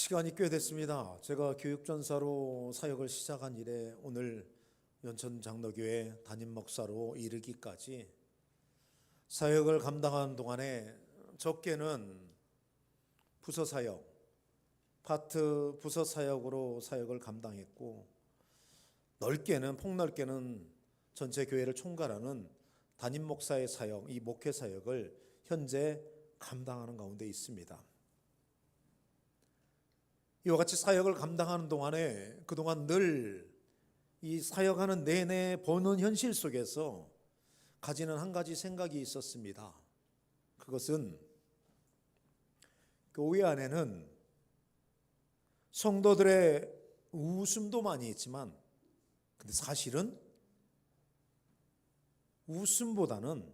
시간이 꽤 됐습니다. 제가 교육전사로 사역을 시작한 이래 오늘 연천장로교회 담임 목사로 이르기까지 사역을 감당하는 동안에 적게는 부서사역, 파트 부서사역으로 사역을 감당했고 폭넓게는 전체 교회를 총괄하는 담임 목사의 사역, 이 목회 사역을 현재 감당하는 가운데 있습니다. 이와 같이 사역을 감당하는 동안에 그동안 늘 이 사역하는 내내 보는 현실 속에서 가지는 한 가지 생각이 있었습니다. 그것은 교회 안에는 성도들의 웃음도 많이 있지만 근데 사실은 웃음보다는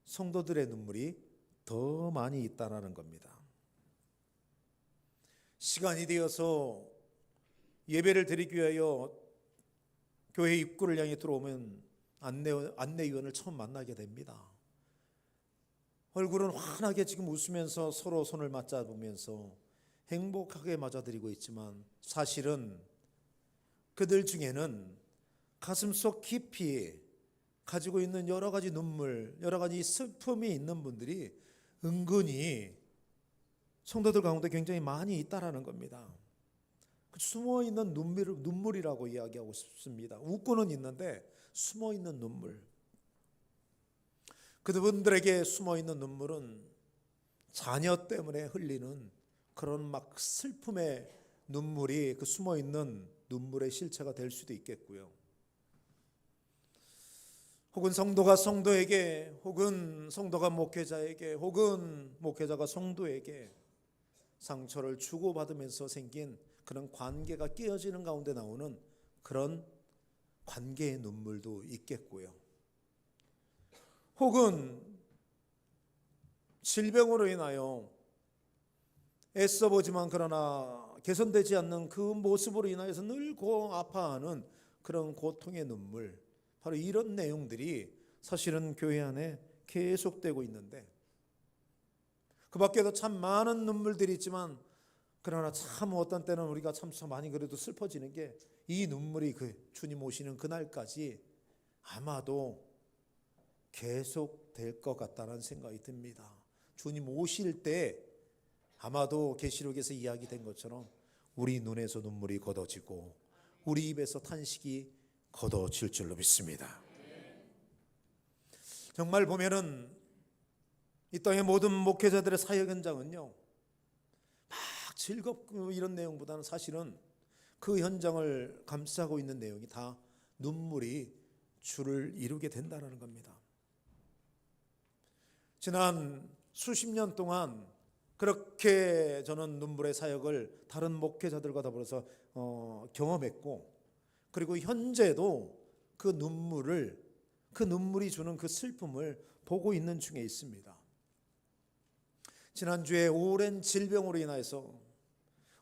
성도들의 눈물이 더 많이 있다는 겁니다. 시간이 되어서 예배를 드리기 위하여 교회 입구를 향해 들어오면 안내위원을 처음 만나게 됩니다. 얼굴은 환하게 지금 웃으면서 서로 손을 맞잡으면서 행복하게 맞아들이고 있지만 사실은 그들 중에는 가슴속 깊이 가지고 있는 여러 가지 눈물, 여러 가지 슬픔이 있는 분들이 은근히 성도들 가운데 굉장히 많이 있다라는 겁니다. 숨어있는 눈물이라고 이야기하고 싶습니다. 웃고는 있는데 숨어있는 눈물. 그분들에게 숨어있는 눈물은 자녀 때문에 흘리는 그런 막 슬픔의 눈물이 그 숨어있는 눈물의 실체가 될 수도 있겠고요. 혹은 성도가 성도에게, 혹은 성도가 목회자에게, 혹은 목회자가 성도에게 상처를 주고받으면서 생긴 그런 관계가 깨어지는 가운데 나오는 그런 관계의 눈물도 있겠고요. 혹은 질병으로 인하여 애써보지만 그러나 개선되지 않는 그 모습으로 인하여서 늘 아파하는 그런 고통의 눈물, 바로 이런 내용들이 사실은 교회 안에 계속되고 있는데 그 밖에도 참 많은 눈물들이 있지만 그러나 참 어떤 때는 우리가 참 많이 그래도 슬퍼지는 게 이 눈물이 그 주님 오시는 그날까지 아마도 계속될 것 같다는 생각이 듭니다. 주님 오실 때 아마도 계시록에서 이야기된 것처럼 우리 눈에서 눈물이 걷어지고 우리 입에서 탄식이 걷어질 줄로 믿습니다. 정말 보면은 이 땅의 모든 목회자들의 사역 현장은요 막 즐겁고 이런 내용보다는 사실은 그 현장을 감싸고 있는 내용이 다 눈물이 주를 이루게 된다는 겁니다. 지난 수십 년 동안 그렇게 저는 눈물의 사역을 다른 목회자들과 더불어서 경험했고 그리고 현재도 그 눈물이 주는 그 슬픔을 보고 있는 중에 있습니다. 지난주에 오랜 질병으로 인해서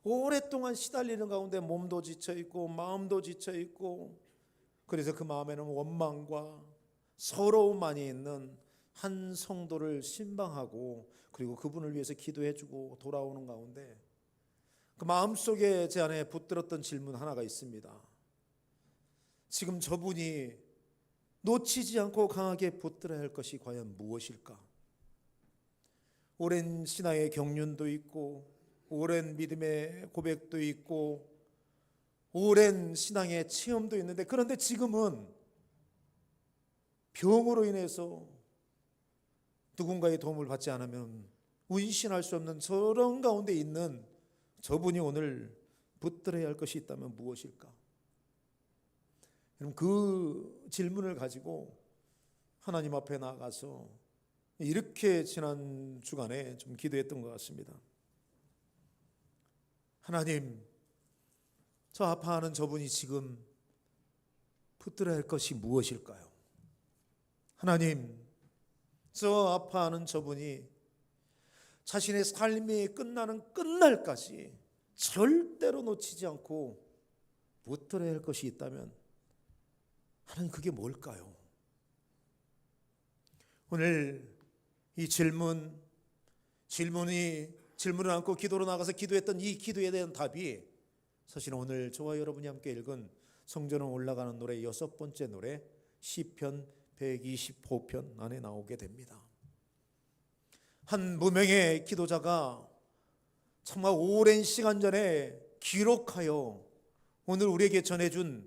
오랫동안 시달리는 가운데 몸도 지쳐있고 마음도 지쳐있고 그래서 그 마음에는 원망과 서러움만이 있는 한 성도를 신방하고 그리고 그분을 위해서 기도해주고 돌아오는 가운데 그 마음속에 제 안에 붙들었던 질문 하나가 있습니다. 지금 저분이 놓치지 않고 강하게 붙들어야 할 것이 과연 무엇일까? 오랜 신앙의 경륜도 있고 오랜 믿음의 고백도 있고 오랜 신앙의 체험도 있는데 그런데 지금은 병으로 인해서 누군가의 도움을 받지 않으면 운신할 수 없는 저런 가운데 있는 저분이 오늘 붙들어야 할 것이 있다면 무엇일까? 여러분 그 질문을 가지고 하나님 앞에 나아가서 이렇게 지난 주간에 좀 기도했던 것 같습니다. 하나님, 저 아파하는 저분이 지금 붙들어야 할 것이 무엇일까요? 하나님, 저 아파하는 저분이 자신의 삶이 끝나는 끝날까지 절대로 놓치지 않고 붙들어야 할 것이 있다면 하나님 그게 뭘까요? 오늘 이 질문이 질문을 안고 기도로 나가서 기도했던 이 기도에 대한 답이 사실은 오늘 저와 여러분이 함께 읽은 성전에 올라가는 노래 6번째 노래 시편 125편 안에 나오게 됩니다. 한 무명의 기도자가 정말 오랜 시간 전에 기록하여 오늘 우리에게 전해준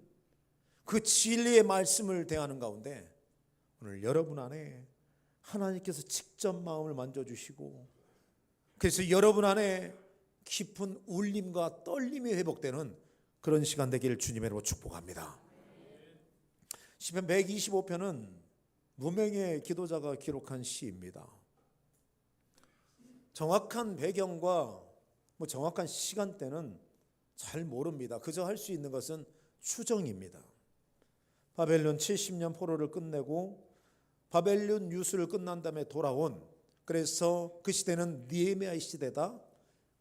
그 진리의 말씀을 대하는 가운데 오늘 여러분 안에 하나님께서 직접 마음을 만져주시고 그래서 여러분 안에 깊은 울림과 떨림이 회복되는 그런 시간 되기를 주님의 이름으로 축복합니다. 시편 125편은 무명의 기도자가 기록한 시입니다. 정확한 배경과 정확한 시간대는 잘 모릅니다. 그저 할 수 있는 것은 추정입니다. 바벨론 70년 포로를 끝내고 바벨론 유수를 끝난 다음에 돌아온, 그래서 그 시대는 느헤미야의 시대다.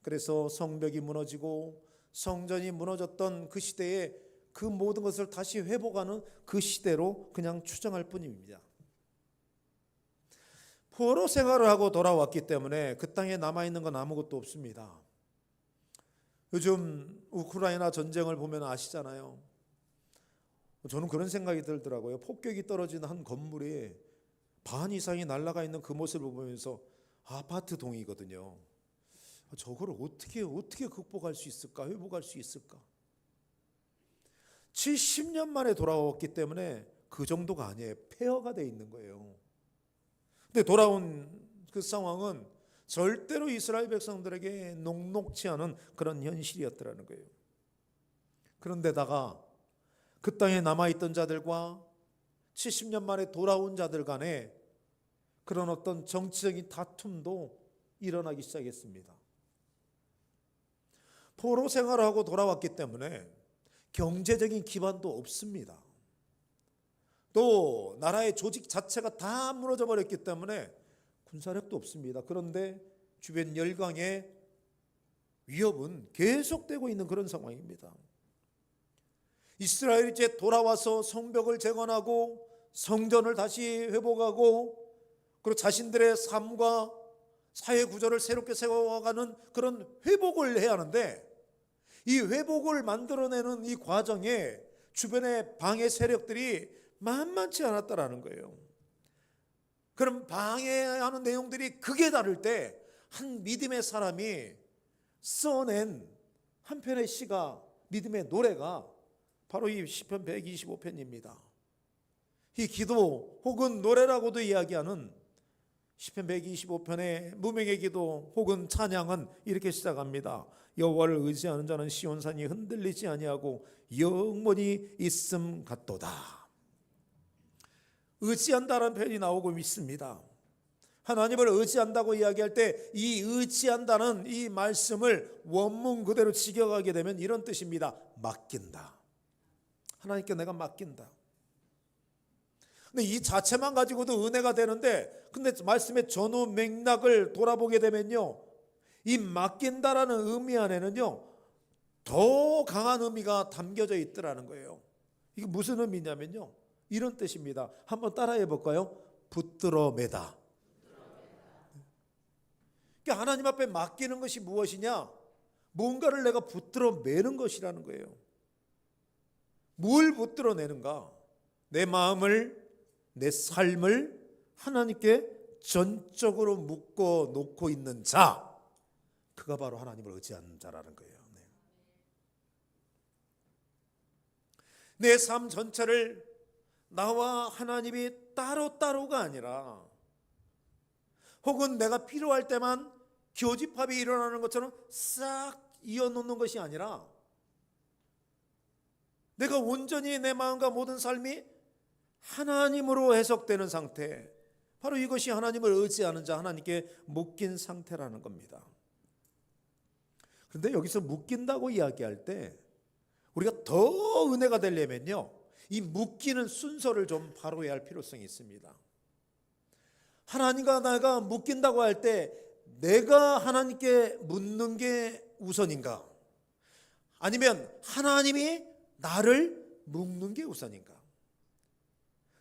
그래서 성벽이 무너지고 성전이 무너졌던 그 시대에 그 모든 것을 다시 회복하는 그 시대로 그냥 추정할 뿐입니다. 포로 생활을 하고 돌아왔기 때문에 그 땅에 남아있는 건 아무것도 없습니다. 요즘 우크라이나 전쟁을 보면 아시잖아요. 저는 그런 생각이 들더라고요. 폭격이 떨어진 한 건물이 반 이상이 날아가 있는 그 모습을 보면서 아파트 동이거든요. 저걸 어떻게 극복할 수 있을까? 회복할 수 있을까? 70년 만에 돌아왔기 때문에 그 정도가 아니에요. 폐허가 돼 있는 거예요. 근데 돌아온 그 상황은 절대로 이스라엘 백성들에게 녹록치 않은 그런 현실이었더라는 거예요. 그런데다가 그 땅에 남아있던 자들과 70년 만에 돌아온 자들 간에 그런 어떤 정치적인 다툼도 일어나기 시작했습니다. 포로 생활을 하고 돌아왔기 때문에 경제적인 기반도 없습니다. 또 나라의 조직 자체가 다 무너져 버렸기 때문에 군사력도 없습니다. 그런데 주변 열강의 위협은 계속되고 있는 그런 상황입니다. 이스라엘이 이제 돌아와서 성벽을 재건하고 성전을 다시 회복하고 그리고 자신들의 삶과 사회 구조를 새롭게 세워가는 그런 회복을 해야 하는데 이 회복을 만들어내는 이 과정에 주변의 방해 세력들이 만만치 않았다라는 거예요. 그럼 방해하는 내용들이 극에 다를 때 한 믿음의 사람이 써낸 한 편의 시가, 믿음의 노래가 바로 이 시편 125편입니다. 이 기도 혹은 노래라고도 이야기하는 시편 125편의 무명의 기도 혹은 찬양은 이렇게 시작합니다. 여호와를 의지하는 자는 시온산이 흔들리지 아니하고 영원히 있음 같도다. 의지한다는 표현이 나오고 있습니다. 하나님을 의지한다고 이야기할 때 이 의지한다는 이 말씀을 원문 그대로 직역하게 되면 이런 뜻입니다. 맡긴다. 하나님께 내가 맡긴다. 근데 이 자체만 가지고도 은혜가 되는데, 근데 말씀의 전후 맥락을 돌아보게 되면요, 이 맡긴다라는 의미 안에는요 더 강한 의미가 담겨져 있더라는 거예요. 이게 무슨 의미냐면요, 이런 뜻입니다. 한번 따라해 볼까요? 붙들어 매다. 그러니까 하나님 앞에 맡기는 것이 무엇이냐? 뭔가를 내가 붙들어 매는 것이라는 거예요. 뭘 붙들어 내는가? 내 마음을, 내 삶을 하나님께 전적으로 묶어 놓고 있는 자, 그가 바로 하나님을 의지하는 자라는 거예요. 내 삶 전체를 나와 하나님이 따로따로가 아니라, 혹은 내가 필요할 때만 교집합이 일어나는 것처럼 싹 이어놓는 것이 아니라, 내가 온전히 내 마음과 모든 삶이 하나님으로 해석되는 상태, 바로 이것이 하나님을 의지하는 자, 하나님께 묶인 상태라는 겁니다. 그런데 여기서 묶인다고 이야기할 때 우리가 더 은혜가 되려면요, 이 묶이는 순서를 좀 바로해야 할 필요성이 있습니다. 하나님과 내가 묶인다고 할 때 내가 하나님께 묻는 게 우선인가? 아니면 하나님이 나를 묶는 게 우선인가?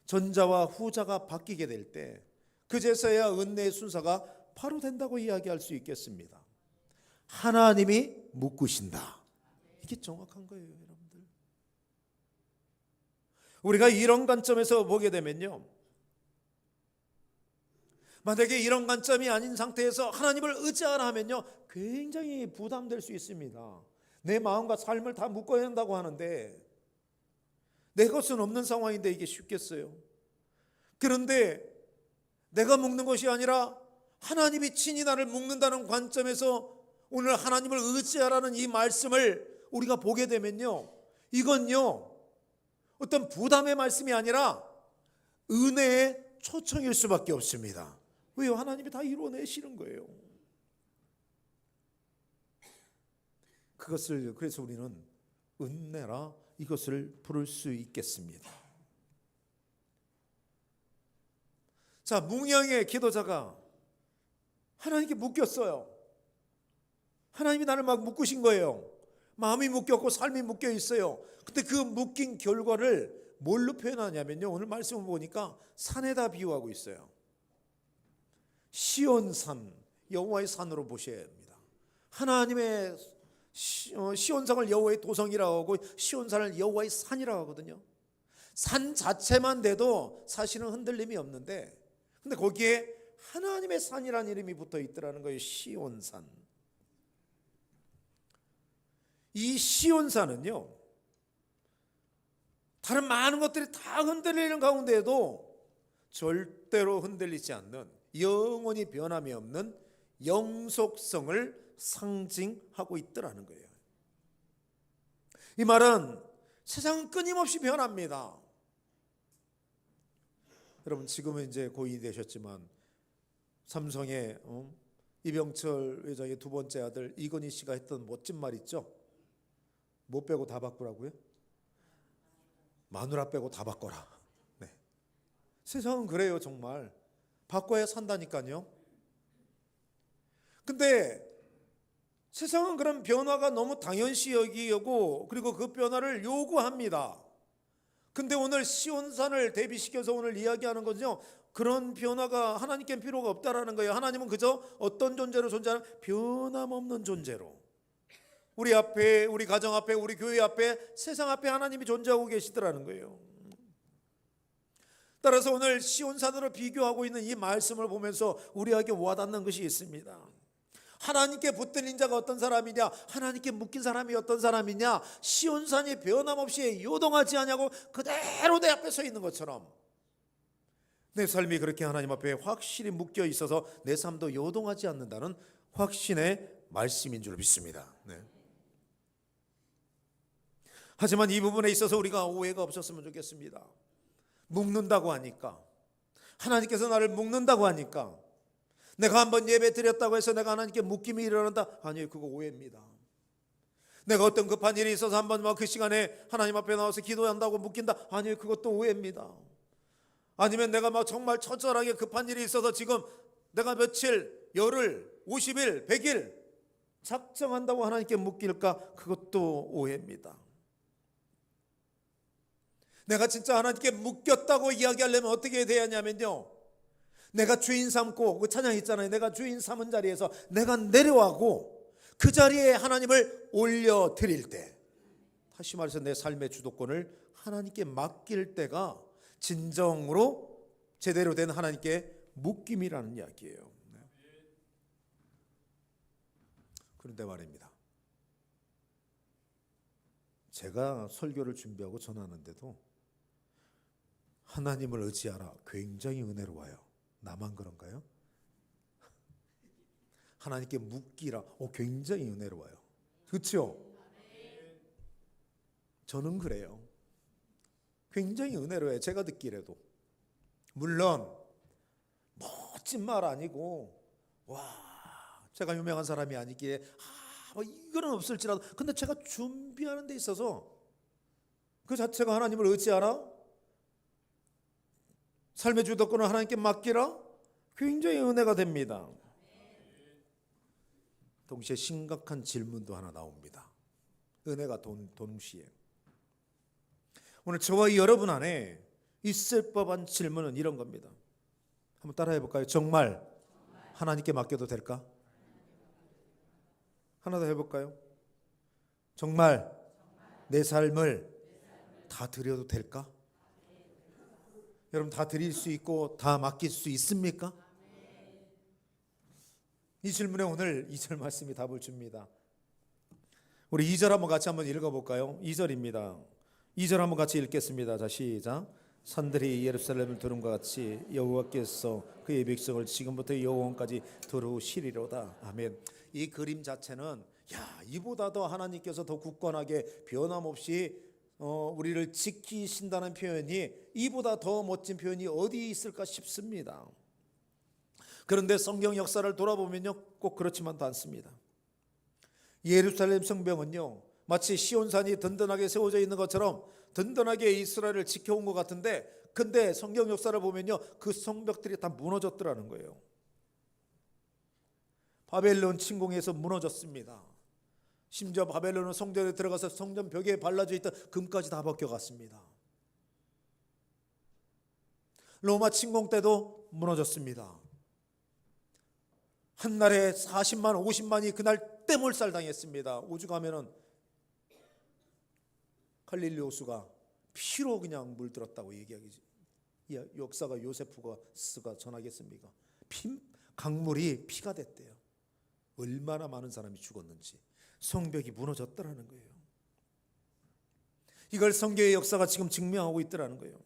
전자와 후자가 바뀌게 될 때 그제서야 은혜의 순서가 바로 된다고 이야기할 수 있겠습니다. 하나님이 묶으신다. 이게 정확한 거예요, 여러분들. 우리가 이런 관점에서 보게 되면요, 만약에 이런 관점이 아닌 상태에서 하나님을 의지하라 하면요, 굉장히 부담될 수 있습니다. 내 마음과 삶을 다 묶어야 한다고 하는데 내 것은 없는 상황인데 이게 쉽겠어요? 그런데 내가 묶는 것이 아니라 하나님이 친히 나를 묶는다는 관점에서 오늘 하나님을 의지하라는 이 말씀을 우리가 보게 되면요, 이건요 어떤 부담의 말씀이 아니라 은혜의 초청일 수밖에 없습니다. 왜요? 하나님이 다 이루어내시는 거예요. 그것을 그래서 우리는 은혜라 이것을 부를 수 있겠습니다. 자, 뭉영의 기도자가 하나님께 묶였어요. 하나님이 나를 막 묶으신 거예요. 마음이 묶였고 삶이 묶여 있어요. 근데 그 묶인 결과를 뭘로 표현하냐면요, 오늘 말씀을 보니까 산에다 비유하고 있어요. 시온산, 여호와의 산으로 보셔야 합니다. 하나님의 시온산을 여호와의 도성이라고 하고 시온산을 여호와의 산이라고 하거든요. 산 자체만 돼도 사실은 흔들림이 없는데, 근데 거기에 하나님의 산이라는 이름이 붙어 있더라는 거예요. 시온산. 이 시온산은요, 다른 많은 것들이 다 흔들리는 가운데에도 절대로 흔들리지 않는, 영원히 변함이 없는 영속성을 상징하고 있더라는 거예요. 이 말은 세상은 끊임없이 변합니다. 여러분, 지금은 이제 고인이 되셨지만 삼성의 이병철 회장의 두 번째 아들 이건희 씨가 했던 멋진 말 있죠? 뭐 빼고 다 바꾸라고요? 마누라 빼고 다 바꿔라. 네. 세상은 그래요. 정말 바꿔야 산다니까요. 근데 세상은 그런 변화가 너무 당연시 여기고 그리고 그 변화를 요구합니다. 근데 오늘 시온산을 대비시켜서 오늘 이야기하는 건요, 그런 변화가 하나님께 필요가 없다라는 거예요. 하나님은 그저 어떤 존재로 존재하는 변함없는 존재로 우리 앞에, 우리 가정 앞에, 우리 교회 앞에, 세상 앞에 하나님이 존재하고 계시더라는 거예요. 따라서 오늘 시온산으로 비교하고 있는 이 말씀을 보면서 우리에게 와닿는 것이 있습니다. 하나님께 붙들린 자가 어떤 사람이냐, 하나님께 묶인 사람이 어떤 사람이냐, 시온산이 변함없이 요동하지 않냐고 그대로 내 앞에 서 있는 것처럼 내 삶이 그렇게 하나님 앞에 확실히 묶여 있어서 내 삶도 요동하지 않는다는 확신의 말씀인 줄 믿습니다. 네. 하지만 이 부분에 있어서 우리가 오해가 없었으면 좋겠습니다. 묶는다고 하니까, 하나님께서 나를 묶는다고 하니까, 내가 한번 예배 드렸다고 해서 내가 하나님께 묶임이 일어난다? 아니에요. 그거 오해입니다. 내가 어떤 급한 일이 있어서 한번 그 시간에 하나님 앞에 나와서 기도한다고 묶인다? 아니에요. 그것도 오해입니다. 아니면 내가 정말 처절하게 급한 일이 있어서 지금 내가 며칠, 열흘, 50일, 100일 작정한다고 하나님께 묶일까? 그것도 오해입니다. 내가 진짜 하나님께 묶였다고 이야기하려면 어떻게 해야 하냐면요, 내가 주인 삼고, 그 찬양 있잖아요. 내가 주인 삼은 자리에서 내가 내려가고 그 자리에 하나님을 올려드릴 때, 다시 말해서 내 삶의 주도권을 하나님께 맡길 때가 진정으로 제대로 된 하나님께 묶임이라는 이야기예요. 그런데 말입니다, 제가 설교를 준비하고 전하는데도 하나님을 의지하라 굉장히 은혜로워요. 나만 그런가요? 하나님께 묶이라 굉장히 은혜로워요. 그렇죠? 저는 그래요. 굉장히 은혜로워요. 제가 듣기라도. 물론 멋진 말 아니고 제가 유명한 사람이 아니기에 이거는 없을지라도, 근데 제가 준비하는 데 있어서 그 자체가 하나님을 의지하라, 삶의 주도권을 하나님께 맡기라, 굉장히 은혜가 됩니다. 동시에 심각한 질문도 하나 나옵니다. 은혜가 동시에 오늘 저와 여러분 안에 있을 법한 질문은 이런 겁니다. 한번 따라해 볼까요? 정말 하나님께 맡겨도 될까? 하나 더 해볼까요? 정말 내 삶을 다 드려도 될까? 여러분, 다 드릴 수 있고 다 맡길 수 있습니까? 이 질문에 오늘 2절 말씀이 답을 줍니다. 우리 2절 한번 같이 한번 읽어볼까요? 2절입니다. 2절 한번 같이 읽겠습니다. 자, 시작. 산들이 예루살렘을 두름과 같이 여호와께서 그의 백성을 지금부터 영원까지 두루시리로다. 아멘. 이 그림 자체는 이보다 더 하나님께서 더 굳건하게 변함없이 우리를 지키신다는 표현이, 이보다 더 멋진 표현이 어디 있을까 싶습니다. 그런데 성경 역사를 돌아보면요, 꼭 그렇지만도 않습니다. 예루살렘 성벽은요, 마치 시온산이 든든하게 세워져 있는 것처럼 든든하게 이스라엘을 지켜온 것 같은데, 근데 성경 역사를 보면요, 그 성벽들이 다 무너졌더라는 거예요. 바벨론 침공에서 무너졌습니다. 심지어 바벨론은 성전에 들어가서 성전 벽에 발라져 있던 금까지 다 벗겨갔습니다. 로마 침공 때도 무너졌습니다. 한날에 40만 50만이 그날 떼몰살 당했습니다. 오죽하면은 갈릴리오수가 피로 그냥 물들었다고 얘기하기, 역사가 요세푸스가 전하겠습니까? 강물이 피가 됐대요. 얼마나 많은 사람이 죽었는지. 성벽이 무너졌더라는 거예요. 이걸 성경의 역사가 지금 증명하고 있더라는 거예요.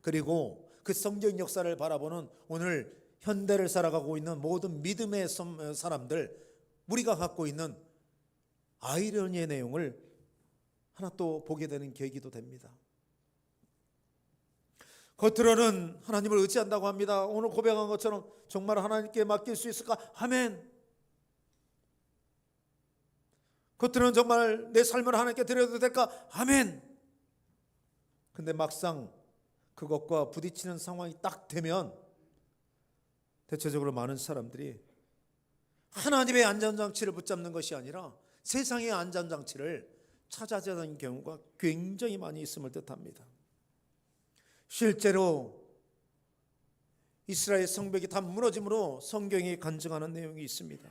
그리고 그 성경 역사를 바라보는 오늘 현대를 살아가고 있는 모든 믿음의 사람들, 우리가 갖고 있는 아이러니의 내용을 하나 또 보게 되는 계기도 됩니다. 겉으로는 하나님을 의지한다고 합니다. 오늘 고백한 것처럼 정말 하나님께 맡길 수 있을까? 아멘. 겉으로는 정말 내 삶을 하나님께 드려도 될까? 아멘. 근데 막상 그것과 부딪히는 상황이 딱 되면 대체적으로 많은 사람들이 하나님의 안전장치를 붙잡는 것이 아니라 세상의 안전장치를 찾아가는 경우가 굉장히 많이 있음을 뜻합니다. 실제로 이스라엘 성벽이 다 무너짐으로 성경이 간증하는 내용이 있습니다.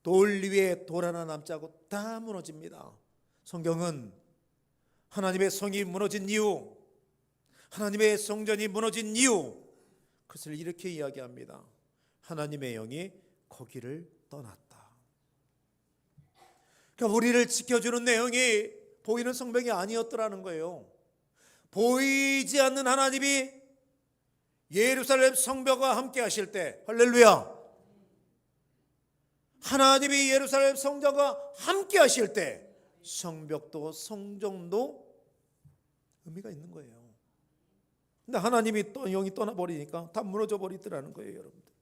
돌 위에 돌 하나 남지 않고 다 무너집니다. 성경은 하나님의 성이 무너진 이유, 하나님의 성전이 무너진 이유, 그것을 이렇게 이야기합니다. 하나님의 영이 거기를 떠났다. 그러니까 우리를 지켜주는 내용이 보이는 성벽이 아니었더라는 거예요. 보이지 않는 하나님이 예루살렘 성벽과 함께 하실 때, 할렐루야, 하나님이 예루살렘 성전과 함께 하실 때 성벽도 성전도 의미가 있는 거예요. 근데 하나님이 또 영이 떠나버리니까 다 무너져 버리더라는 거예요, 여러분들.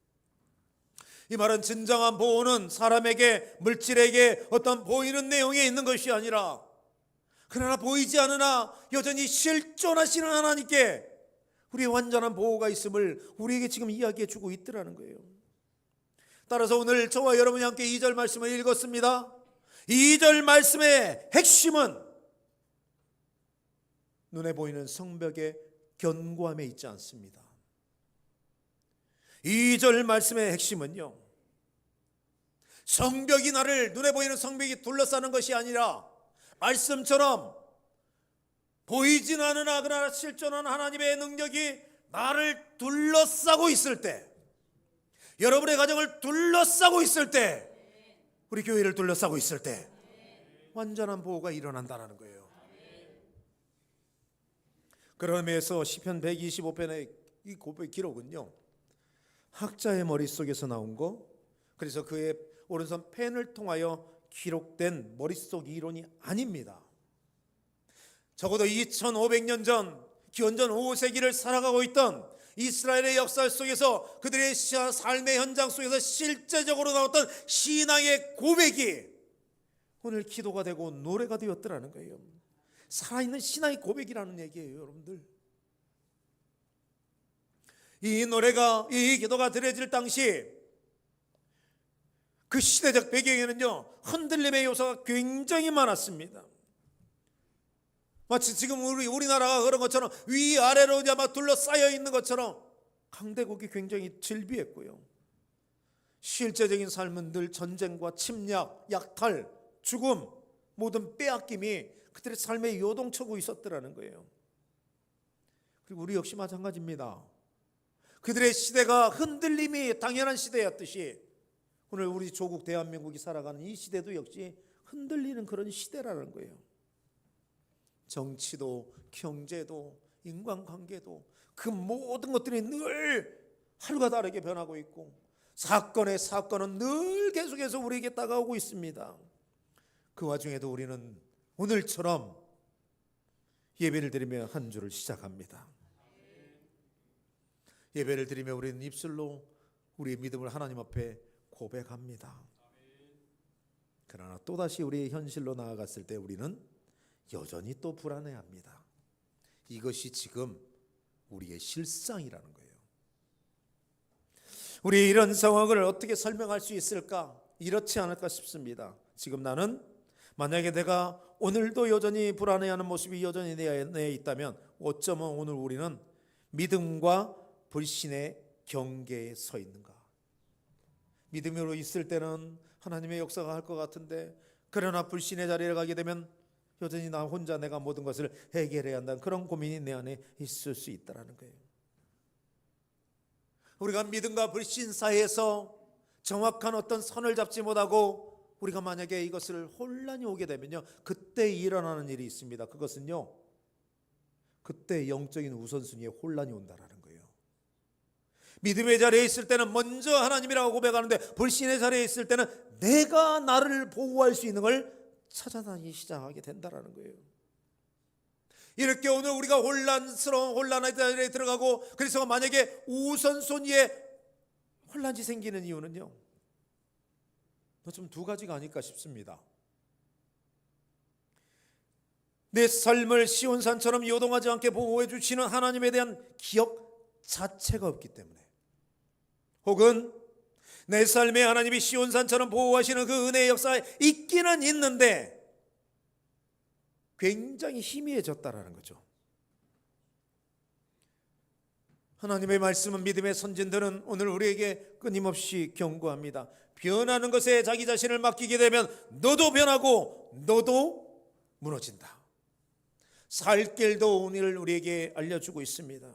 이 말은 진정한 보호는 사람에게, 물질에게 어떤 보이는 내용에 있는 것이 아니라, 그러나 보이지 않으나 여전히 실존하시는 하나님께 우리의 완전한 보호가 있음을 우리에게 지금 이야기해 주고 있더라는 거예요. 따라서 오늘 저와 여러분이 함께 2절 말씀을 읽었습니다. 2절 말씀의 핵심은 눈에 보이는 성벽의 견고함에 있지 않습니다. 2절 말씀의 핵심은요, 성벽이 나를, 눈에 보이는 성벽이 둘러싸는 것이 아니라 말씀처럼 보이진 않으나 그러나 실존한 하나님의 능력이 나를 둘러싸고 있을 때, 여러분의 가정을 둘러싸고 있을 때, 우리 교회를 둘러싸고 있을 때 완전한 보호가 일어난다는 거예요. 그런 의미에서 시편 125편의 이 고백 기록은요, 학자의 머릿속에서 나온 거, 그래서 그의 오른손 펜을 통하여 기록된 머릿속 이론이 아닙니다. 적어도 2500년 전, 기원전 5세기를 살아가고 있던 이스라엘의 역사 속에서 그들의 삶의 현장 속에서 실제적으로 나왔던 신앙의 고백이 오늘 기도가 되고 노래가 되었더라는 거예요. 살아있는 신앙의 고백이라는 얘기예요, 여러분들. 이 노래가, 이 기도가 드려질 당시 그 시대적 배경에는요, 흔들림의 요소가 굉장히 많았습니다. 마치 지금 우리나라가 그런 것처럼 위아래로 아마 둘러싸여 있는 것처럼 강대국이 굉장히 질비했고요. 실제적인 삶은 늘 전쟁과 침략, 약탈, 죽음, 모든 빼앗김이 그들의 삶에 요동치고 있었더라는 거예요. 그리고 우리 역시 마찬가지입니다. 그들의 시대가 흔들림이 당연한 시대였듯이 오늘 우리 조국 대한민국이 살아가는 이 시대도 역시 흔들리는 그런 시대라는 거예요. 정치도 경제도 인간관계도 그 모든 것들이 늘 하루가 다르게 변하고 있고 사건은 늘 계속해서 우리에게 다가오고 있습니다. 그 와중에도 우리는 오늘처럼 예배를 드리며 한 주를 시작합니다. 예배를 드리며 우리는 입술로 우리의 믿음을 하나님 앞에 고백합니다. 그러나 또다시 우리의 현실로 나아갔을 때 우리는 여전히 또 불안해합니다. 이것이 지금 우리의 실상이라는 거예요. 우리 이런 상황을 어떻게 설명할 수 있을까? 이렇지 않을까 싶습니다. 지금 나는 만약에 내가 오늘도 여전히 불안해하는 모습이 여전히 내 안에 있다면 어쩌면 오늘 우리는 믿음과 불신의 경계에 서 있는가? 믿음으로 있을 때는 하나님의 역사가 할 것 같은데 그러나 불신의 자리에 가게 되면 여전히 나 혼자 내가 모든 것을 해결해야 한다는 그런 고민이 내 안에 있을 수 있다는 거예요. 우리가 믿음과 불신 사이에서 정확한 어떤 선을 잡지 못하고 우리가 만약에 이것을 혼란이 오게 되면요, 그때 일어나는 일이 있습니다. 그것은요, 그때 영적인 우선순위에 혼란이 온다라는 거예요. 믿음의 자리에 있을 때는 먼저 하나님이라고 고백하는데 불신의 자리에 있을 때는 내가 나를 보호할 수 있는 걸 찾아다니기 시작하게 된다라는 거예요. 이렇게 오늘 우리가 혼란의 자리에 들어가고 그래서 만약에 우선순위에 혼란이 생기는 이유는요, 좀 두 가지가 아닐까 싶습니다. 내 삶을 시온산처럼 요동하지 않게 보호해 주시는 하나님에 대한 기억 자체가 없기 때문에, 혹은 내 삶에 하나님이 시온산처럼 보호하시는 그 은혜의 역사에 있기는 있는데 굉장히 희미해졌다라는 거죠. 하나님의 말씀은 믿음의 선진들은 오늘 우리에게 끊임없이 경고합니다. 변하는 것에 자기 자신을 맡기게 되면 너도 변하고 너도 무너진다. 살 길도 오늘 우리에게 알려주고 있습니다.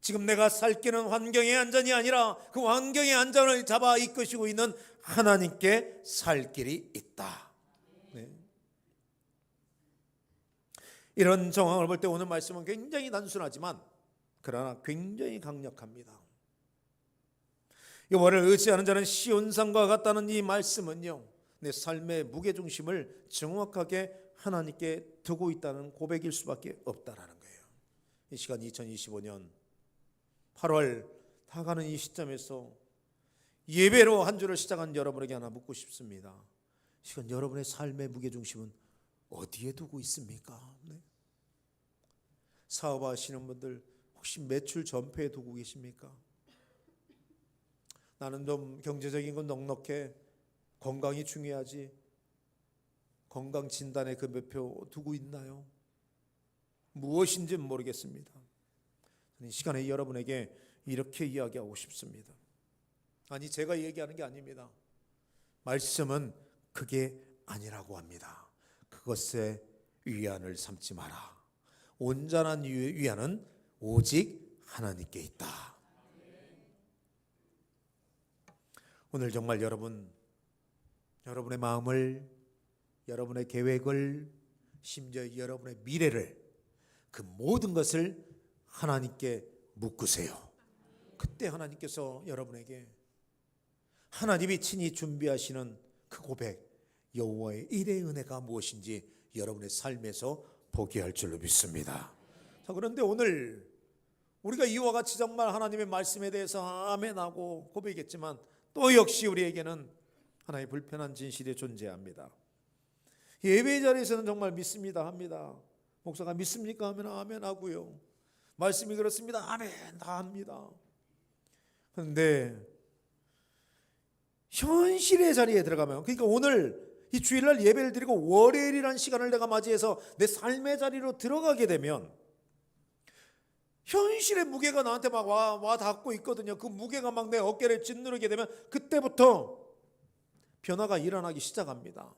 지금 내가 살 길은 환경의 안전이 아니라 그 환경의 안전을 잡아 이끄시고 있는 하나님께 살 길이 있다. 네. 이런 정황을 볼 때 오늘 말씀은 굉장히 단순하지만 그러나 굉장히 강력합니다. 여호와를 의지하는 자는 시온산과 같다는 이 말씀은요, 내 삶의 무게중심을 정확하게 하나님께 두고 있다는 고백일 수밖에 없다라는 거예요. 이 시간 2025년 8월 다가는 이 시점에서 예배로 한 주를 시작한 여러분에게 하나 묻고 싶습니다. 이 시간 여러분의 삶의 무게중심은 어디에 두고 있습니까? 네? 사업하시는 분들 혹시 매출 전폐에 두고 계십니까? 나는 좀 경제적인 건 넉넉해, 건강이 중요하지, 건강 진단에 그 매표 두고 있나요? 무엇인지는 모르겠습니다. 이 시간에 여러분에게 이렇게 이야기하고 싶습니다. 아니, 제가 얘기하는 게 아닙니다. 말씀은 그게 아니라고 합니다. 그것에 위안을 삼지 마라. 온전한 위안은 오직 하나님께 있다. 오늘 정말 여러분의 마음을, 여러분의 계획을, 심지어 여러분의 미래를, 그 모든 것을 하나님께 묶으세요. 그때 하나님께서 여러분에게 하나님이 친히 준비하시는 그 고백, 여호와의 일의 은혜가 무엇인지 여러분의 삶에서 보게 할 줄로 믿습니다. 자, 그런데 오늘 우리가 이와 같이 정말 하나님의 말씀에 대해서 아멘하고 고백했지만 또 역시 우리에게는 하나의 불편한 진실이 존재합니다. 예배 자리에서는 정말 믿습니다 합니다. 목사가 믿습니까 하면 아멘하고요. 말씀이 그렇습니다. 아멘 다 합니다. 그런데 현실의 자리에 들어가면, 그러니까 오늘 이 주일날 예배를 드리고 월요일이라는 시간을 내가 맞이해서 내 삶의 자리로 들어가게 되면 현실의 무게가 나한테 막 와 닿고 있거든요. 그 무게가 막 내 어깨를 짓누르게 되면 그때부터 변화가 일어나기 시작합니다.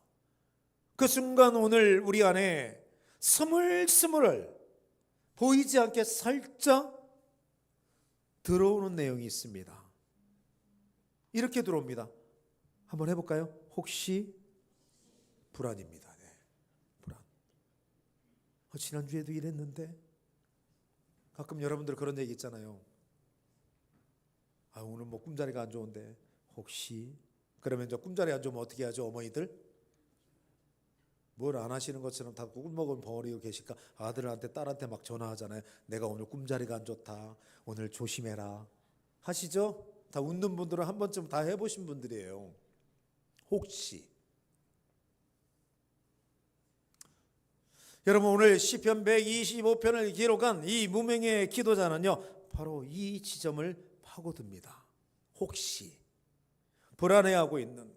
그 순간 오늘 우리 안에 스물스물 보이지 않게 살짝 들어오는 내용이 있습니다. 이렇게 들어옵니다. 한번 해볼까요? 혹시 불안입니다. 네, 불안. 지난주에도 이랬는데. 가끔 여러분들 그런 얘기 있잖아요. 오늘 뭐 꿈자리가 안 좋은데 혹시. 그러면 저 꿈자리 안 좋으면 어떻게 하죠? 어머니들 뭘 안 하시는 것처럼 다 꿈먹은 버리고 계실까? 아들한테 딸한테 막 전화하잖아요. 내가 오늘 꿈자리가 안 좋다, 오늘 조심해라 하시죠? 다 웃는 분들은 한 번쯤 다 해보신 분들이에요. 혹시. 여러분, 오늘 시편 125편을 기록한 이 무명의 기도자는요, 바로 이 지점을 파고듭니다. 혹시. 불안해하고 있는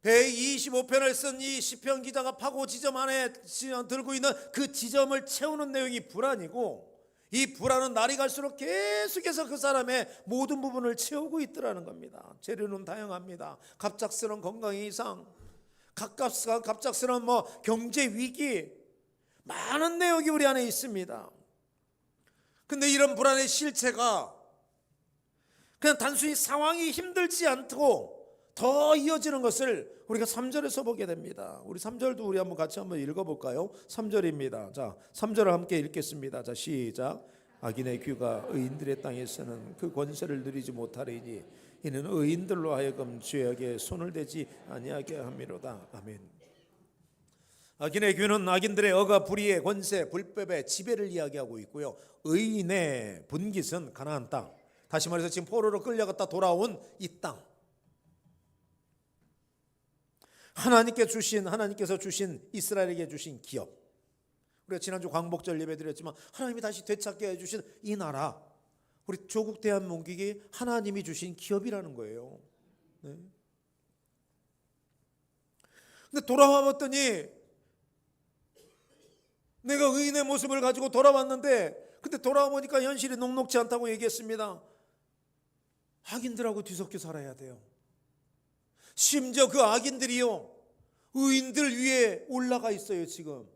125편을 쓴 이 시편 기자가 파고 지점 안에 들고 있는 그 지점을 채우는 내용이 불안이고, 이 불안은 날이 갈수록 계속해서 그 사람의 모든 부분을 채우고 있더라는 겁니다. 재료는 다양합니다. 갑작스러운 건강 이상, 갑작스러운 경제 위기, 많은 내용이 우리 안에 있습니다. 근데 이런 불안의 실체가 그냥 단순히 상황이 힘들지 않고 더 이어지는 것을 우리가 3절에서 보게 됩니다. 우리 3절도 우리 같이 한번 읽어볼까요? 3절입니다. 자, 3절을 함께 읽겠습니다. 자, 시작. 악인의 귀가 의인들의 땅에서는 그 권세를 누리지 못하리니 이는 의인들로 하여금 죄악에 손을 대지 아니하게 함이로다. 아멘. 악인의 귀는 악인들의 억압, 불의의 권세, 불법의 지배를 이야기하고 있고요. 의인의 분깃은 가나안 땅, 다시 말해서 지금 포로로 끌려갔다 돌아온 이 땅, 하나님께서 주신 이스라엘에게 주신 기업, 우리가 지난주 광복절 예배 드렸지만 하나님이 다시 되찾게 해주신 이 나라, 우리 조국 대한민국이 하나님이 주신 기업이라는 거예요. 네. 근데 돌아와 봤더니 내가 의인의 모습을 가지고 돌아왔는데, 근데 돌아와 보니까 현실이 녹록지 않다고 얘기했습니다. 악인들하고 뒤섞여 살아야 돼요. 심지어 그 악인들이요, 의인들 위에 올라가 있어요. 지금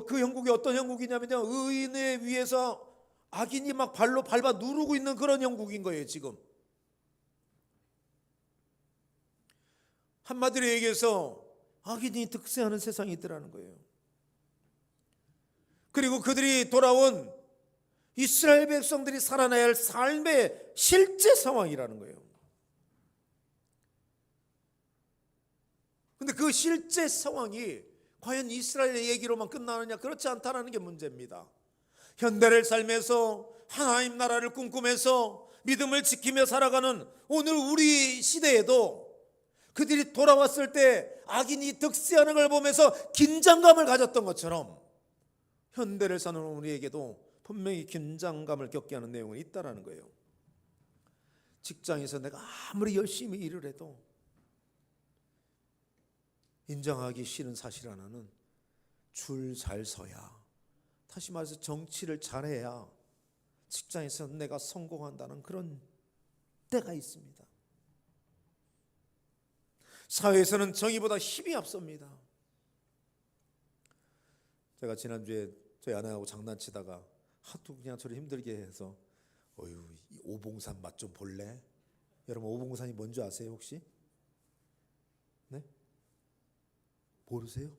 그 형국이 어떤 형국이냐면요, 의인의 위에서 악인이 막 발로 밟아 누르고 있는 그런 형국인 거예요. 지금 한마디로 얘기해서 악인이 득세하는 세상이 있더라는 거예요. 그리고 그들이 돌아온 이스라엘 백성들이 살아나야 할 삶의 실제 상황이라는 거예요. 근데 그 실제 상황이 과연 이스라엘의 얘기로만 끝나느냐? 그렇지 않다는 게 문제입니다. 현대를 살면서 하나님 나라를 꿈꾸면서 믿음을 지키며 살아가는 오늘 우리 시대에도 그들이 돌아왔을 때 악인이 득세하는 걸 보면서 긴장감을 가졌던 것처럼 현대를 사는 우리에게도 분명히 긴장감을 겪게 하는 내용이 있다는 거예요. 직장에서 내가 아무리 열심히 일을 해도 인정하기 싫은 사실 하나는 줄 잘 서야, 다시 말해서 정치를 잘해야 직장에서 내가 성공한다는 그런 때가 있습니다. 사회에서는 정의보다 힘이 앞섭니다. 제가 지난주에 저희 아내하고 장난치다가 하도 그냥 저를 힘들게 해서 어휴, 오봉산 맛 좀 볼래? 여러분, 오봉산이 뭔지 아세요 혹시? 네? 모르세요?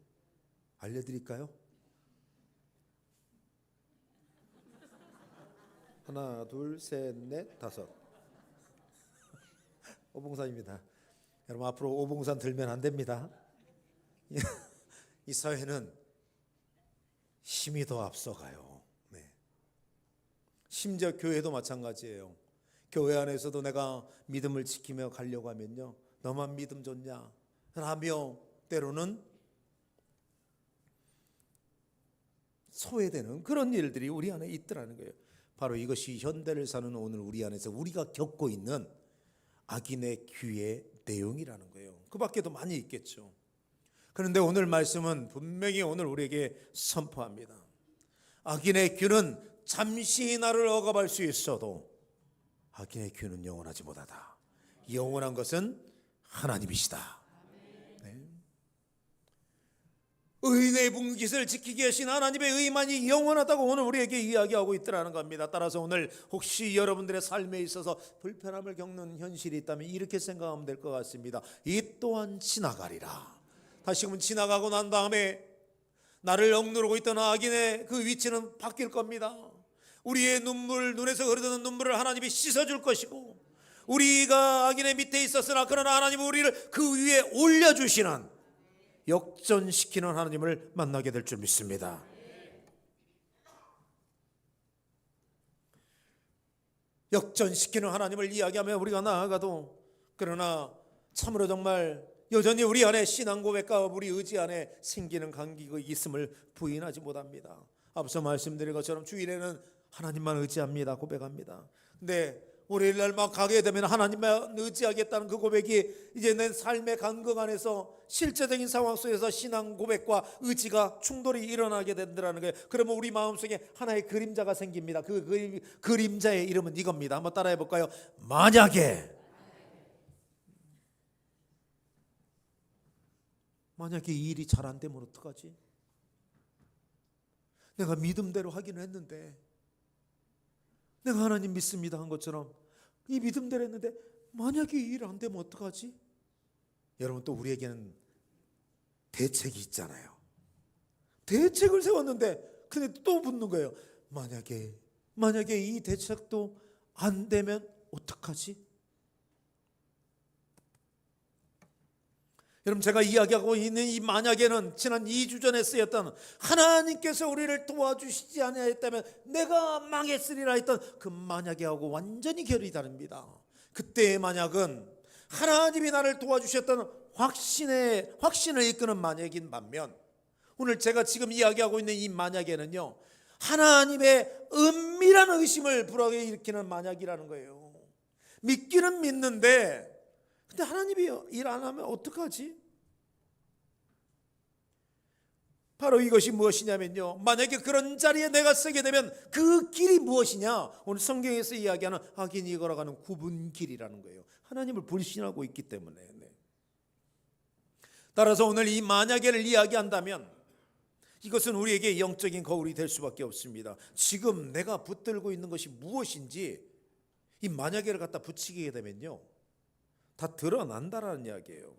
알려드릴까요? 하나, 둘, 셋, 넷, 다섯. 오봉산입니다. 여러분, 앞으로 오봉산 들면 안 됩니다. 이 사회는 힘이 더 앞서가요. 네. 심지어 교회도 마찬가지예요. 교회 안에서도 내가 믿음을 지키며 가려고 하면요, 너만 믿음 좋냐 라며 때로는 소외되는 그런 일들이 우리 안에 있더라는 거예요. 바로 이것이 현대를 사는 오늘 우리 안에서 우리가 겪고 있는 악인의 귀의 내용이라는 거예요. 그 밖에도 많이 있겠죠. 그런데 오늘 말씀은 분명히 오늘 우리에게 선포합니다. 악인의 귀는 잠시 나를 억압할 수 있어도 악인의 귀는 영원하지 못하다. 영원한 것은 하나님이시다. 네. 의인의 분깃을 지키게 하신 하나님의 의만이 영원하다고 오늘 우리에게 이야기하고 있더라는 겁니다. 따라서 오늘 혹시 여러분들의 삶에 있어서 불편함을 겪는 현실이 있다면 이렇게 생각하면 될 것 같습니다. 이 또한 지나가리라. 다시금 지나가고 난 다음에 나를 억누르고 있던 악인의 그 위치는 바뀔 겁니다. 우리의 눈에서 흐르는 눈물을 하나님이 씻어줄 것이고, 우리가 악인의 밑에 있었으나 그러나 하나님은 우리를 그 위에 올려주시는, 역전시키는 하나님을 만나게 될 줄 믿습니다. 역전시키는 하나님을 이야기하며 우리가 나아가도, 그러나 참으로 정말 여전히 우리 안에 신앙 고백과 우리 의지 안에 생기는 간격이 있음을 부인하지 못합니다. 앞서 말씀드린 것처럼 주일에는 하나님만 의지합니다 고백합니다. 근데 월요일날 막 가게 되면 하나님만 의지하겠다는 그 고백이 이제 내 삶의 간격 안에서 실제적인 상황 속에서 신앙 고백과 의지가 충돌이 일어나게 된다는 거예요. 그러면 우리 마음속에 하나의 그림자가 생깁니다. 그 그림자의 이름은 이겁니다. 한번 따라해 볼까요? 만약에 이 일이 잘 안 되면 어떡하지? 내가 믿음대로 하기는 했는데, 내가 하나님 믿습니다 한 것처럼 이 믿음대로 했는데 만약에 이 일 안 되면 어떡하지? 여러분, 또 우리에게는 대책이 있잖아요. 대책을 세웠는데 근데 또 묻는 거예요. 만약에 이 대책도 안 되면 어떡하지? 여러분, 제가 이야기하고 있는 이 만약에는 지난 2주 전에 쓰였던 하나님께서 우리를 도와주시지 아니하였다면 내가 망했으리라 했던 그 만약에하고 완전히 결이 다릅니다. 그때의 만약은 하나님이 나를 도와주셨던 확신을 이끄는 만약인 반면, 오늘 제가 지금 이야기하고 있는 이 만약에는요, 하나님의 은밀한 의심을 불어일으키는 만약이라는 거예요. 믿기는 믿는데 근데 하나님이 일 안 하면 어떡하지? 바로 이것이 무엇이냐면요, 만약에 그런 자리에 내가 서게 되면 그 길이 무엇이냐? 오늘 성경에서 이야기하는 악인이 걸어가는 굽은 길이라는 거예요. 하나님을 불신하고 있기 때문에. 따라서 오늘 이 만약에를 이야기한다면 이것은 우리에게 영적인 거울이 될 수밖에 없습니다. 지금 내가 붙들고 있는 것이 무엇인지 이 만약에를 갖다 붙이게 되면요, 다 드러난다라는 이야기예요.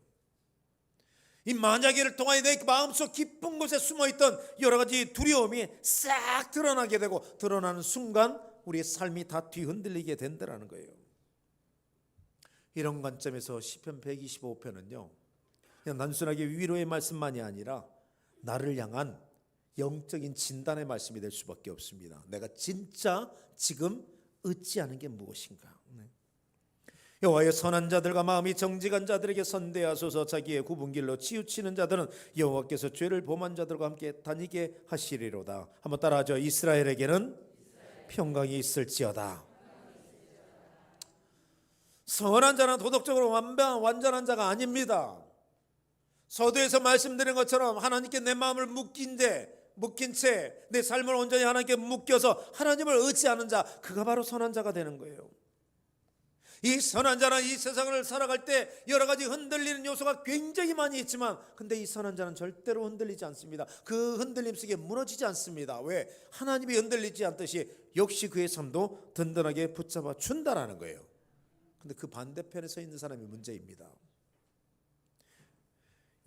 이 만약에를 통하여 내 마음속 깊은 곳에 숨어있던 여러 가지 두려움이 싹 드러나게 되고, 드러나는 순간 우리의 삶이 다 뒤흔들리게 된다는 거예요. 이런 관점에서 시편 125편은요, 그냥 단순하게 위로의 말씀만이 아니라 나를 향한 영적인 진단의 말씀이 될 수밖에 없습니다. 내가 진짜 지금 의지하는 게 무엇인가? 여호와의 선한 자들과 마음이 정직한 자들에게 선대하소서. 자기의 굽은 길로 치우치는 자들은 여호와께서 죄를 범한 자들과 함께 다니게 하시리로다. 한번 따라하죠. 이스라엘에게는 평강이 있을지어다. 선한 자는 도덕적으로 완전한 자가 아닙니다. 서두에서 말씀드린 것처럼 하나님께 내 마음을 묶인 채 내 삶을 온전히 하나님께 묶여서 하나님을 의지하는 자, 그가 바로 선한 자가 되는 거예요. 이 선한 자는 이 세상을 살아갈 때 여러 가지 흔들리는 요소가 굉장히 많이 있지만, 근데 이 선한 자는 절대로 흔들리지 않습니다. 그 흔들림 속에 무너지지 않습니다. 왜? 하나님이 흔들리지 않듯이 역시 그의 삶도 든든하게 붙잡아 준다라는 거예요. 근데 그 반대편에 서 있는 사람이 문제입니다.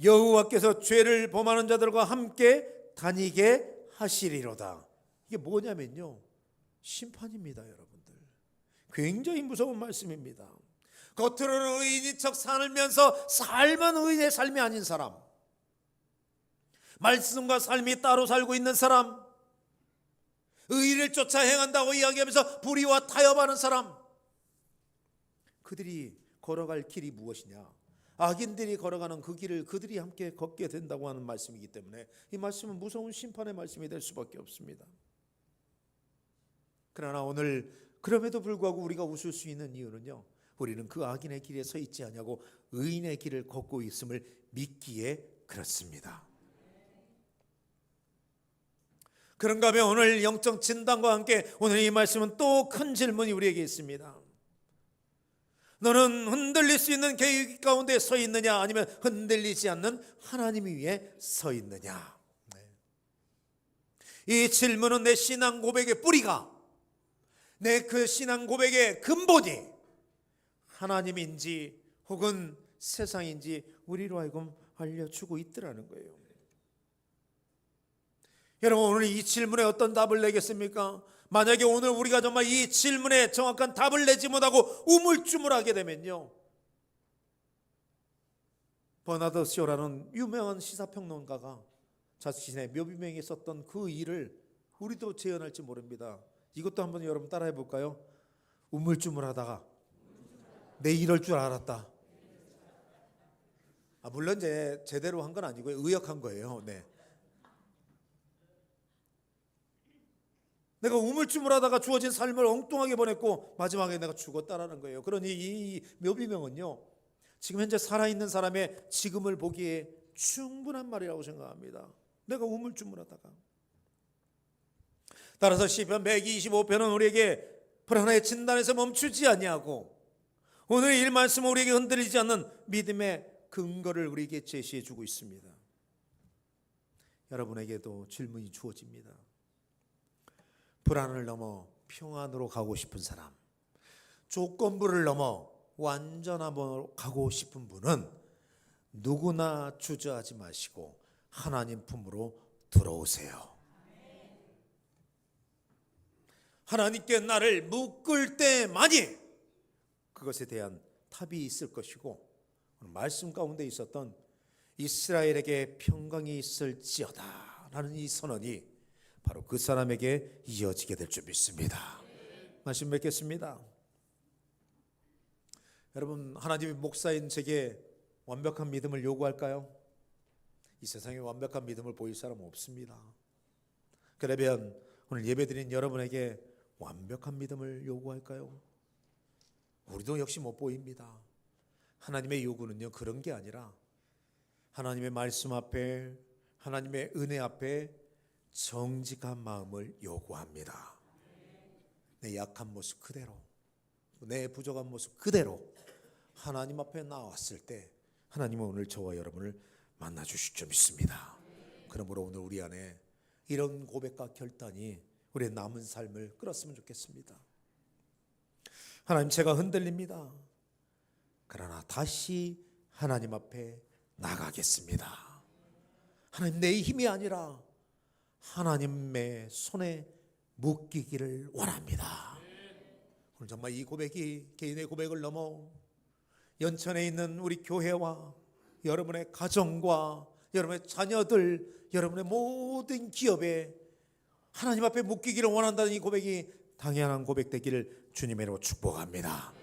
여호와께서 죄를 범하는 자들과 함께 다니게 하시리로다. 이게 뭐냐면요, 심판입니다. 여러분들, 굉장히 무서운 말씀입니다. 겉으로는 의인인 척 살면서 삶은 의인의 삶이 아닌 사람, 말씀과 삶이 따로 살고 있는 사람, 의의를 쫓아 행한다고 이야기하면서 불의와 타협하는 사람, 그들이 걸어갈 길이 무엇이냐? 악인들이 걸어가는 그 길을 그들이 함께 걷게 된다고 하는 말씀이기 때문에 이 말씀은 무서운 심판의 말씀이 될 수밖에 없습니다. 그러나 오늘 그럼에도 불구하고 우리가 웃을 수 있는 이유는요, 우리는 그 악인의 길에 서 있지 아니하고 의인의 길을 걷고 있음을 믿기에 그렇습니다. 그런가 하면 오늘 영적 진단과 함께 오늘 이 말씀은 또 큰 질문이 우리에게 있습니다. 너는 흔들릴 수 있는 계획 가운데 서 있느냐, 아니면 흔들리지 않는 하나님 위에 서 있느냐. 이 질문은 내 신앙 고백의 뿌리가, 내 그 신앙 고백의 근본이 하나님인지 혹은 세상인지 우리로 하여금 알려주고 있더라는 거예요. 여러분, 오늘 이 질문에 어떤 답을 내겠습니까? 만약에 오늘 우리가 정말 이 질문에 정확한 답을 내지 못하고 우물쭈물하게 되면요, 버나드 쇼라는 유명한 시사평론가가 자신의 묘비명에 썼던 그 일을 우리도 재현할지 모릅니다. 이것도 한번 여러분 따라해 볼까요? 우물쭈물하다가 내 이럴 줄 알았다. 물론 이제 제대로 한 건 아니고요, 의역한 거예요. 네. 내가 우물쭈물하다가 주어진 삶을 엉뚱하게 보냈고 마지막에 내가 죽었다라는 거예요. 그러니 이 묘비명은요, 지금 현재 살아있는 사람의 지금을 보기에 충분한 말이라고 생각합니다. 내가 우물쭈물하다가. 따라서 시편 125편은 우리에게 불안의 진단에서 멈추지 아니하고 오늘의 이 말씀은 우리에게 흔들리지 않는 믿음의 근거를 우리에게 제시해 주고 있습니다. 여러분에게도 질문이 주어집니다. 불안을 넘어 평안으로 가고 싶은 사람, 조건부를 넘어 완전함으로 가고 싶은 분은 누구나 주저하지 마시고 하나님 품으로 들어오세요. 하나님께 나를 묶을 때만이 그것에 대한 답이 있을 것이고, 말씀 가운데 있었던 이스라엘에게 평강이 있을지어다 라는 이 선언이 바로 그 사람에게 이어지게 될 줄 믿습니다. 말씀 맺겠습니다. 여러분, 하나님이 목사인 제게 완벽한 믿음을 요구할까요? 이 세상에 완벽한 믿음을 보일 사람은 없습니다. 그러면 오늘 예배드린 여러분에게 완벽한 믿음을 요구할까요? 우리도 역시 못 보입니다. 하나님의 요구는요, 그런 게 아니라 하나님의 말씀 앞에, 하나님의 은혜 앞에 정직한 마음을 요구합니다. 내 약한 모습 그대로, 내 부족한 모습 그대로 하나님 앞에 나왔을 때 하나님은 오늘 저와 여러분을 만나 주실 줄 믿습니다. 그러므로 오늘 우리 안에 이런 고백과 결단이 우리의 남은 삶을 끌었으면 좋겠습니다. 하나님, 제가 흔들립니다. 그러나 다시 하나님 앞에 나가겠습니다. 하나님, 내 힘이 아니라 하나님의 손에 묶이기를 원합니다. 오늘 정말 이 고백이 개인의 고백을 넘어 연천에 있는 우리 교회와 여러분의 가정과 여러분의 자녀들, 여러분의 모든 기업에 하나님 앞에 묶이기를 원한다는 이 고백이 당연한 고백 되기를 주님으로 축복합니다.